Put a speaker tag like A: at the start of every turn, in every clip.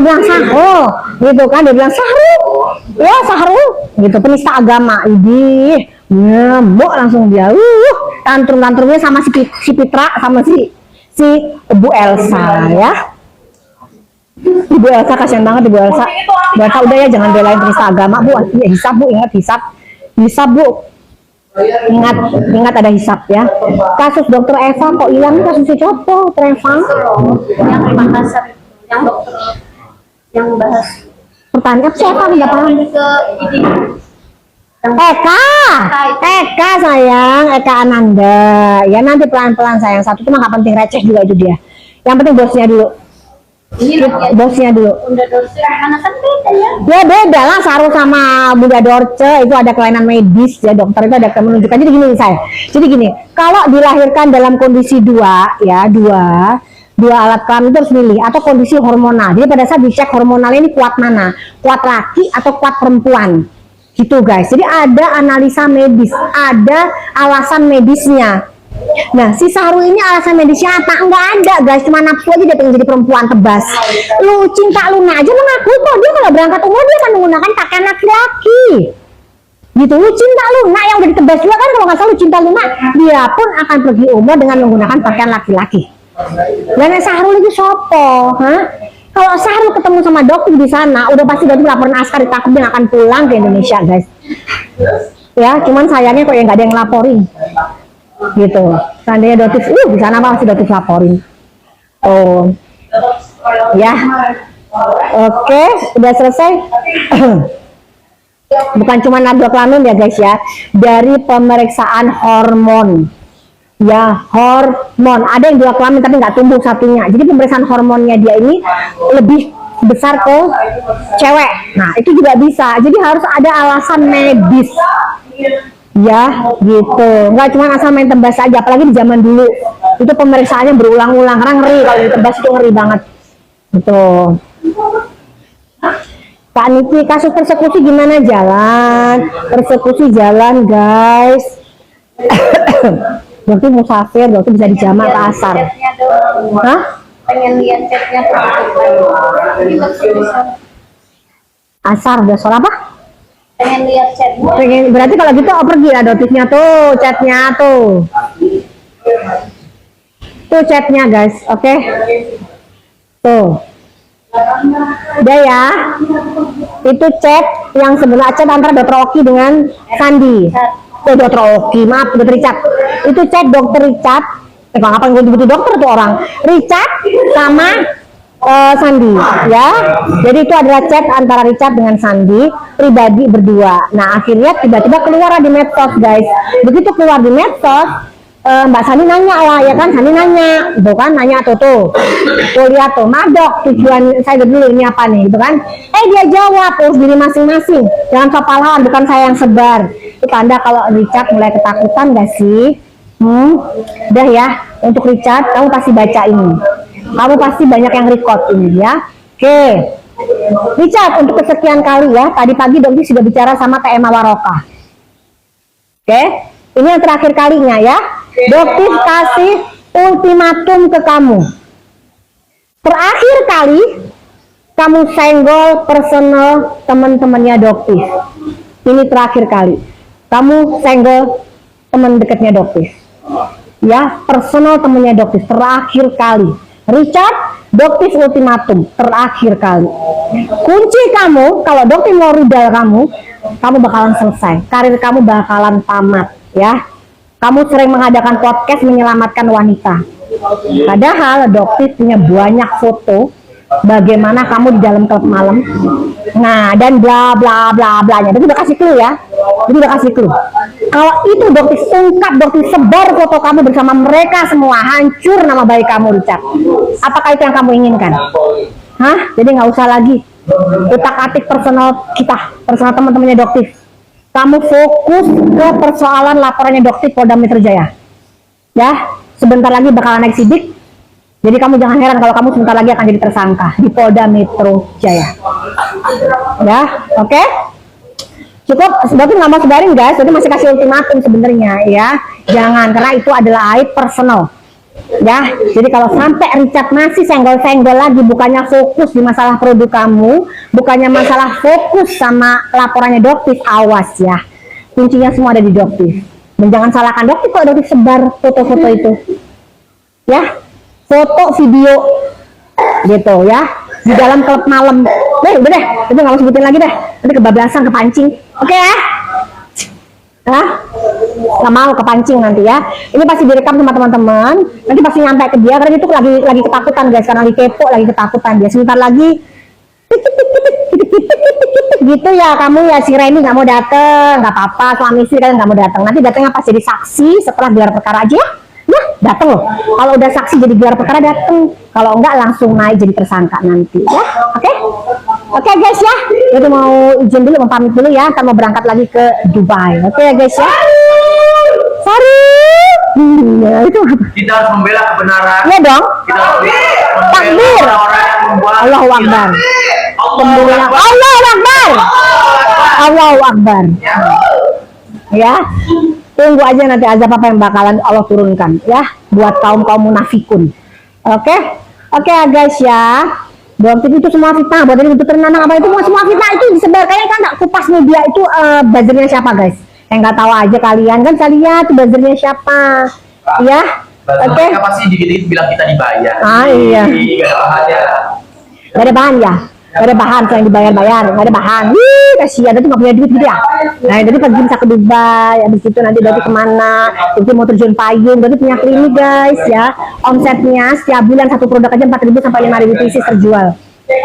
A: dibilang Sahrul, gitu kan, dia bilang Sahrul, ya Sahrul, gitu, penista agama, idih, ngebok langsung dia, tantrum-tantrumnya sama si Pitra, sama si Bu Elsa, ya. Ibu Elsa kasihan banget Ibu Elsa. Bu Elsa udah ya jangan belain penista agama Bu. Ya, hisab Bu, ingat hisab Bu. Ingat ada hisab ya. Kasus dokter Eva kok hilang, kasusnya siapa? Dokter Eva
B: yang di Makassar, yang dokter yang bahas
A: pertanyaan siapa nggak paham. Eka sayang, Eka Ananda ya, nanti pelan-pelan sayang, satu cuma nggak penting, receh juga itu dia, yang penting bosnya dulu. Bosnya dulu.
B: Bunda Dorce mana kan beda ya?
A: Ya beda lah, Sahrul sama Bunda Dorce itu ada kelainan medis ya, dokter itu ada menunjukkan. Jadi gini jadi gini, kalau dilahirkan dalam kondisi dua alat kelamin itu harus milih, atau kondisi hormonal. Jadi pada saat dicek hormonalnya ini kuat mana, kuat laki atau kuat perempuan, gitu guys. Jadi ada analisa medis, ada alasan medisnya. Nah, si Sahrul ini alasan medisnya apa? Enggak ada guys, cuma nafsu aja dia pengen jadi perempuan tebas. Lu Cinta Luna aja mengaku kok dia kalau berangkat umroh dia akan menggunakan pakaian laki-laki. Gitu, lu Cinta Luna yang udah ditebas juga kan, kalau nggak salah Cinta Luna dia pun akan pergi umroh dengan menggunakan pakaian laki-laki. Dan Sahrul itu sopo, Kalau Sahrul ketemu sama dokter di sana, udah pasti dokter laporan askar ditangkap, dia akan pulang ke Indonesia guys. Ya, cuman sayangnya kok ya nggak ada yang laporin. Gitu, seandainya Dotif di sana masih Dotif laporin. Oh ya, oke, udah selesai. Bukan cuma nabrak kelamin ya guys ya, dari pemeriksaan hormon ya, hormon ada yang dua kelamin tapi nggak tumbuh satunya, jadi pemeriksaan hormonnya dia ini lebih besar ke cewek. Nah itu juga bisa, jadi harus ada alasan medis ya, gitu, nggak cuma asal main tebas aja, apalagi di zaman dulu itu pemeriksaannya berulang-ulang, karena ngeri kalau ditebas itu, ngeri banget gitu. Kak Niki, kasus persekusi gimana? Persekusi jalan guys. Berarti musafir, berarti bisa dijamak ke asar.
B: Pengen lihat chatnya
A: asar udah soal apa?
B: Pengen lihat chatnya.
A: Berarti kalau gitu pergi lah notifnya tuh, chatnya tuh. Tuh chatnya guys, oke? Tuh. Udah ya. Itu chat yang sebenarnya chat antara Dr. Oki dengan Sandi. Dr. Oki, maaf, Dr. Richard. Itu chat Dr. Richard. Ngapain gue butuh dokter tuh orang? Richard sama Sandi ya. Jadi itu adalah chat antara Richard dengan Sandi pribadi berdua. Nah akhirnya tiba-tiba keluar di medsos guys. Begitu keluar di medsos, Mbak Sandi nanya lah ya kan, Sandi nanya itu kan, nanya tuh lihat tuh, Madok tujuan saya dulu ini apa nih gitu kan. Dia jawab, urus diri masing-masing, jangan sok pahlawan, bukan saya yang sebar. Itu tanda kalau Richard mulai ketakutan gak sih? Udah ya, untuk Richard kamu pasti baca ini, kamu pasti banyak yang record ini ya. Oke Richard, untuk kesekian kali ya, tadi pagi Dokter sudah bicara sama TMA Waroka. Oke, ini yang terakhir kalinya ya. Dokter kasih ultimatum ke kamu. Terakhir kali kamu senggol personal teman-temannya Dokter. Ini terakhir kali kamu senggol teman dekatnya Dokter. Ya, personal temannya Dokter terakhir kali. Richard, Dokter ultimatum terakhir kali. Kunci kamu, kalau Dokter mau rudal kamu bakalan selesai. Karir kamu bakalan tamat ya. Kamu sering mengadakan podcast menyelamatkan wanita. Padahal Dokter punya banyak foto bagaimana kamu di dalam klub malam. Nah, dan bla bla bla blanya. Dokter udah kasih clue ya. Jadi udah kasih clue. Kalau itu Dokter ungkap, Dokter sebar foto kamu bersama mereka semua, hancur nama baik kamu Richard. Apakah itu yang kamu inginkan? Jadi nggak usah lagi utak-atik personal kita, personal teman-temannya Dokter. Kamu fokus ke persoalan laporannya Dokter Polda Metro Jaya. Ya, sebentar lagi bakalan naik sidik. Jadi kamu jangan heran kalau kamu sebentar lagi akan jadi tersangka di Polda Metro Jaya. Ya, oke? Cukup, Dokter nggak mau sebarin guys, jadi masih kasih ultimatum sebenarnya ya. Jangan, karena itu adalah aib personal. Ya, jadi kalau sampai Richard masih senggol-senggol lagi, bukannya fokus di masalah produk kamu, bukannya masalah fokus sama laporannya Doktif, awas ya. Kuncinya semua ada di Doktif. Dan jangan salahkan Doktif kalau Doktif sebar foto-foto itu. Ya, foto, video, gitu ya. Di dalam klub malam. Udah deh, itu nggak mau sebutin lagi deh. Nanti kebablasan, kepancing. Oke ya? Nggak mau kepancing nanti ya. Ini pasti direkam sama teman-teman. Nanti pasti nyampe ke dia karena itu lagi ketakutan guys, karena lagi kepo, lagi ketakutan dia. Sebentar lagi gitu ya, kamu ya si Reni nggak mau dateng, nggak apa-apa, suami istri kan nggak mau datang. Nanti datangnya pas jadi saksi setelah gelar perkara aja ya. Ya dateng loh. Kalau udah saksi jadi gelar perkara dateng. Kalau enggak langsung naik jadi tersangka nanti ya. Oke? Oke guys ya. Jadi mau izin dulu, mau pamit dulu ya. Kan mau berangkat lagi ke Dubai. Oke ya guys ya. Sorry. Ya, itu apa?
C: Kita harus membela kebenaran.
A: Iya dong.
C: Kita harus membela
A: Takbir.
C: orang-orang yang membuat
A: Allahu Akbar. Pembela. Allahu Akbar. Allahu Akbar. Ya. Tunggu aja nanti azab apa yang bakalan Allah turunkan ya buat kaum munafikun. Oke ya guys ya. Doktif itu semua fitnah, buat itu ternanang apa itu semua fitnah itu disebar. Kayaknya kan nggak kupas media itu buzzernya siapa guys? Yang nggak tahu aja kalian kan, saya lihat tuh buzzernya siapa ya. Oke.
C: Apa sih dikit-dikit bilang kita dibayar?
A: Ah iya. Gak ada bahan ya. Gak ada bahan selain dibayar-bayar, gak ada bahan. Wih, kasihan, nanti gak punya duit gitu ya. Nah, jadi pagi bisa ke Dubai, habis itu nanti Dati kemana, nanti mau terjun payung, Dati punya klinik guys ya. Omsetnya setiap bulan satu produk aja 4.000 sampai 5.000 pieces terjual.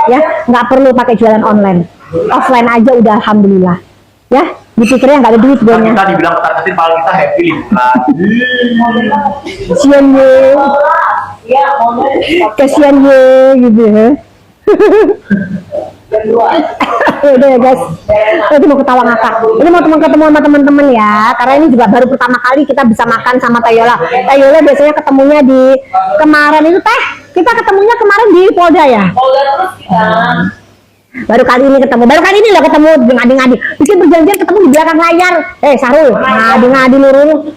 A: Ya, nggak perlu pakai jualan online. Offline aja udah alhamdulillah. Ya, dipikirnya nggak ada duit bonnya.
C: Kita dibilang ketar-ketir, malah kita happy liburan.
A: Kasian ye. Kasian ye gitu ya. Udah ya guys, itu mau ketawa ngakak. Ini mau ketemu sama teman-teman ya, karena ini juga baru pertama kali kita bisa makan sama Tayola. Tayola biasanya ketemunya di kemarin itu kita ketemunya kemarin di Polda ya.
B: Polda terus kita.
A: Baru kali ini loh ketemu ngadi-ngadi. Bikin perjanjian ketemu di belakang layar. Sarul, ngadi-ngadi lurus.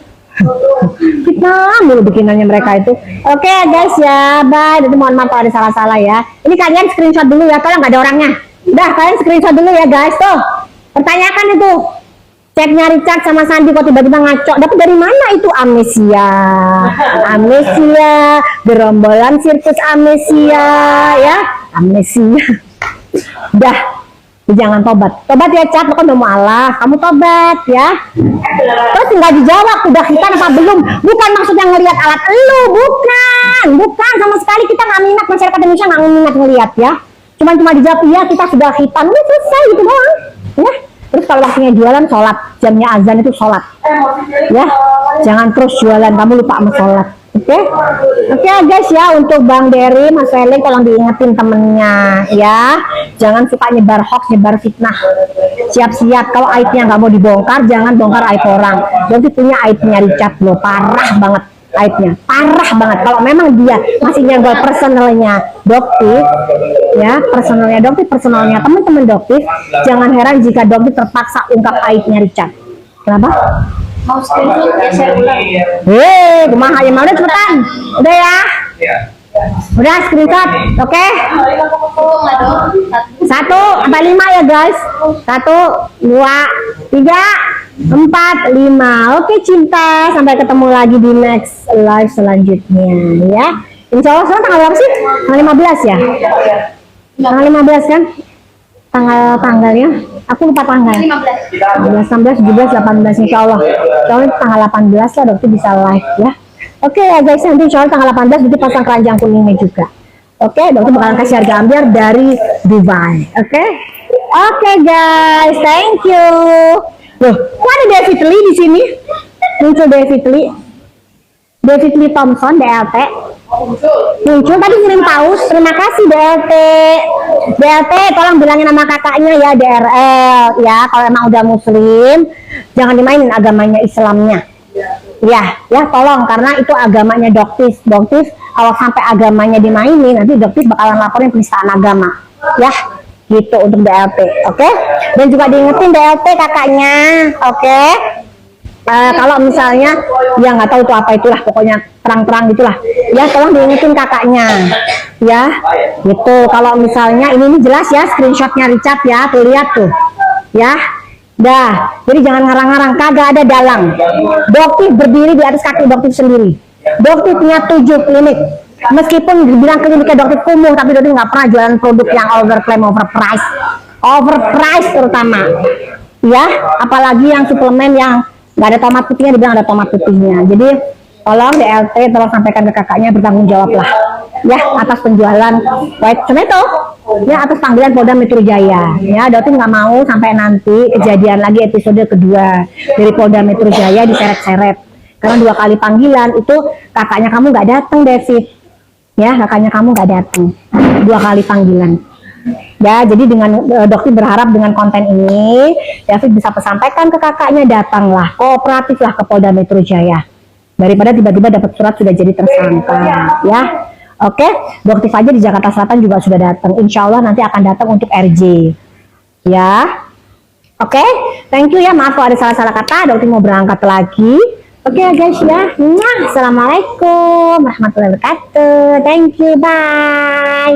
A: Fitnah mulu bikinannya mereka itu. Oke guys ya, bye. Jadi mohon maaf kalau ada salah-salah ya. Ini kalian screenshot dulu ya, kalau nggak ada orangnya. Udah, kalian screenshot dulu ya guys. Tuh, pertanyakan itu. Ceknya Richard sama Sandi kok tiba-tiba ngaco. Dapat dari mana itu amnesia? Amnesia, gerombolan sirkus amnesia ya. Amnesia. Udah. Jangan tobat ya Cat, lo kan udah mualaf, kamu tobat ya. Terus tinggal dijawab udah khitan apa belum, bukan maksudnya ngelihat alat lu, bukan sama sekali. Kita nggak minat, masyarakat Indonesia nggak minat ngelihat ya, cuma dijawab iya kita sudah khitan, udah selesai gitu doang ya. Terus kalau waktunya jualan, sholat, jamnya azan itu sholat ya, jangan terus jualan kamu lupa sama sholat. Oke guys ya, untuk Bang Dery, Mas Felix tolong diingetin temennya ya, jangan suka nyebar hoax, nyebar fitnah. Siap-siap kalau aibnya nggak mau dibongkar, jangan bongkar aib orang. Jadi punya aibnya Richard loh, parah banget aibnya, parah banget. Kalau memang dia masih nyenggol personalnya Doktif ya, personalnya teman-teman Doktif, jangan heran jika Doktif terpaksa ungkap aibnya Richard. Kenapa?
B: Mau screenshot ya share ulang.
A: Kumaha ya, mau udah cepetan. Udah ya. Udah screenshot, oke? 1 sampai 5 ya guys. 1, 2, 3, 4, 5. Oke cinta, sampai ketemu lagi di next live selanjutnya ya. Insya Allah sekarang tanggal berapa sih? Tanggal 15 ya? Tanggal 15 kan? Tanggalnya aku lupa tanggal 15, 16, 17, 18 insya Allah. Soalnya tanggal 18 lah Dokter bisa live ya. Oke ya guys, nanti insya Allah tanggal 18 nanti pasang keranjang kuningnya juga. Oke, Dokter bakalan kasih harga ambiar dari Dubai. Oke guys, thank you. Loh, kok ada David Lee di sini? Muncul David Lee Thompson, DLT. Muncul tadi ngirim paus, terima kasih DLT, tolong bilangin nama kakaknya ya, DRL ya, kalau emang udah muslim jangan dimainin agamanya Islamnya ya, tolong, karena itu agamanya Doktif kalau sampai agamanya dimainin nanti Doktif bakalan laporin penistaan agama ya, gitu untuk DLT. Dan juga diingetin DLT kakaknya, Kalau misalnya ya nggak tahu itu apa itulah, pokoknya terang-terang gitulah ya, tolong diingetin kakaknya ya gitu. Kalau misalnya ini jelas ya screenshotnya Richard ya, tuh lihat tuh ya. Dah, jadi jangan ngarang-ngarang, kagak ada dalang. Dokter berdiri di atas kaki dokter sendiri. Dokter punya 7 klinik. Meskipun dibilang kliniknya dokter kumuh, tapi dokter nggak pernah jualan produk yang overclaim, overprice terutama. Ya, apalagi yang suplemen yang nggak ada tomat putihnya, dibilang ada tomat putihnya. Jadi tolong DLT, tolong sampaikan ke kakaknya, bertanggung jawab lah ya atas penjualan white tomato ya, atas panggilan Polda Metro Jaya ya. Dokter nggak mau sampai nanti kejadian lagi episode kedua dari Polda Metro Jaya diseret-seret, karena 2 kali panggilan itu kakaknya kamu nggak datang, David ya, kakaknya kamu nggak datang 2 kali panggilan ya. Jadi dengan dokter berharap dengan konten ini David bisa sampaikan ke kakaknya, datanglah, kooperatif lah ke Polda Metro Jaya daripada tiba-tiba dapat surat sudah jadi tersangka ya. Oke, Dokter aja di Jakarta Selatan juga sudah datang. Insya Allah nanti akan datang untuk RJ ya. Oke, thank you ya, maaf kalau ada salah-salah kata. Dokter mau berangkat lagi. Oke guys ya. Assalamualaikum warahmatullahi wabarakatuh. Thank you, bye.